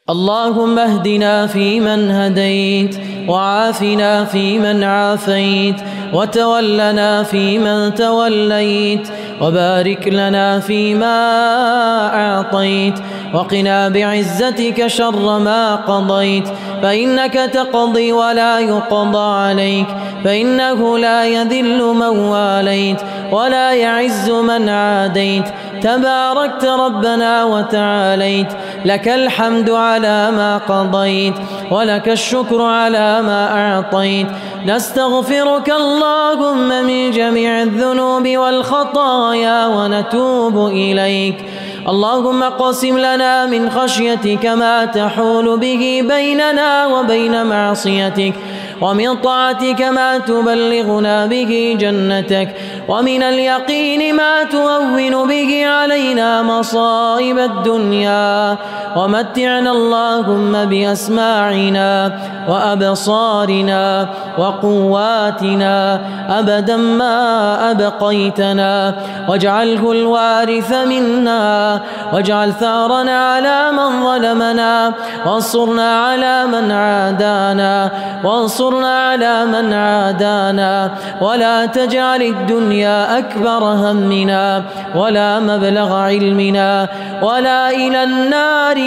اللهم اهدنا فيمن هديت، وعافنا فيمن عافيت، وتولنا فيمن توليت، وبارك لنا فيما أعطيت، وقنا بعزتك شر ما قضيت، فإنك تقضي ولا يقضى عليك، فإنه لا يذل من واليت ولا يعز من عاديت، تباركت ربنا وتعاليت، لك الحمد على ما قضيت، ولك الشكر على ما أعطيت. نستغفرك اللهم من جميع الذنوب والخطايا ونتوب إليك. اللهم اقسم لنا من خشيتك ما تحول به بيننا وبين معصيتك، ومن طاعتك ما تبلغنا به جنتك، ومن اليقين ما تهون به علينا مصائب الدنيا، ومتعنا اللهم بأسماعنا وأبصارنا وقواتنا أبدا ما أبقيتنا، واجعله الوارث منا، واجعل ثارنا على من ظلمنا، وانصرنا على من عادانا، ولا تجعل الدنيا أكبر همنا ولا مبلغ علمنا ولا إلى النار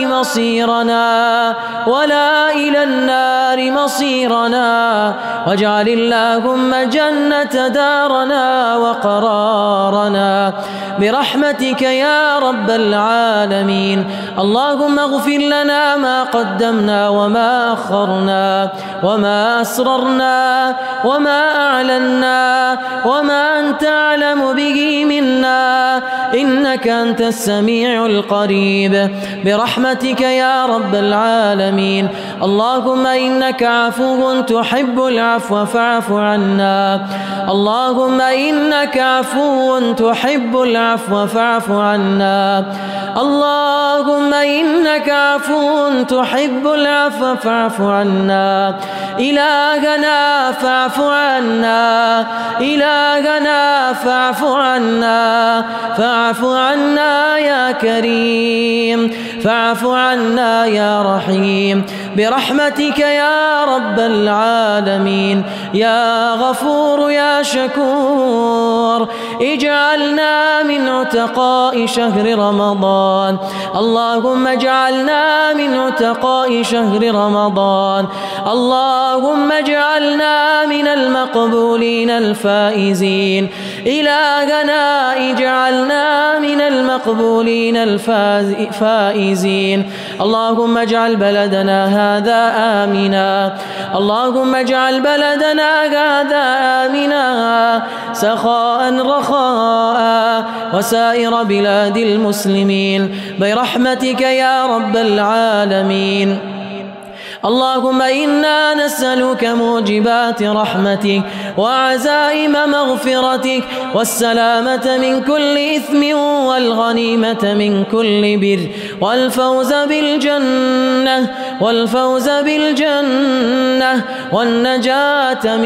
مصيرنا، واجعل اللهم جنة دارنا وقرارنا برحمتك يا رب العالمين. اللهم اغفر لنا ما قدمنا وما أخرنا وما أسررنا وما أعلنا وما أنت أعلم به منا، إنك أنت السميع القريب برحمتك يا رب العالمين. اللهم إنك عفو تحب العفو فاعف عنا، اللهم إنك عفو تحب العفو فاعف عنا، اللهم إنك عفو تحب العفو فاعف عنا. إلهنا فاعف عنا، إلهنا فاعف عنا، فاعف عنا يا كريم، فاعف عنا يا رحيم برحمتك يا رب العالمين. يا غفور يا شكور، اجعلنا من عتقاء شهر رمضان، اللهم اجعلنا من عتقاء شهر رمضان، اللهم اجعلنا من المقبولين الفائزين. إلهنا اجعلنا من المقبولين الفائزين. اللهم اجعل بلدنا هذا آمنا، اللهم اجعل بلدنا هذا آمنا سخاء رخاء، وسائر بلاد المسلمين برحمتك يا رب العالمين. اللهم إنا نسألك موجبات رحمتك وعزائم مغفرتك والسلامة من كل إثم والغنيمة من كل بر والفوز بالجنة والنجاة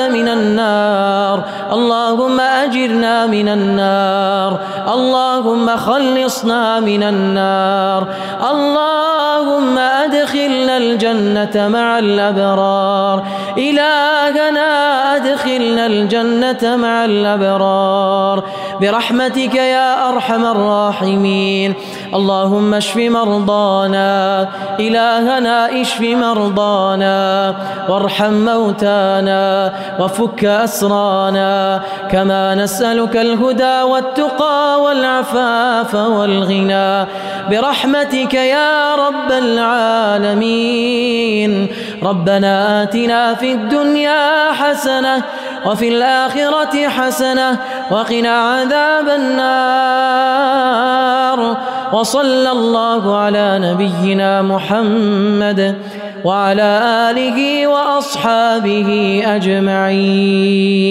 من النار، اللهم أجرنا من النار، اللهم خلصنا من النار، اللهم أدخلنا الجنة مع الأبرار. إلهنا أدخلنا الجنة مع الأبرار برحمتك يا أرحم الراحمين. اللهم اشف مرضانا، إلهنا اشف مرضانا، وارحم موتانا، وفك أسرانا، كما نسألك الهدى والتقى والعفاف والغنى برحمتك يا رب العالمين. ربنا آتنا في الدنيا حسنة وفي الآخرة حسنة وقنا عذاب النار. وصلى الله على نبينا محمد وعلى آله وأصحابه أجمعين.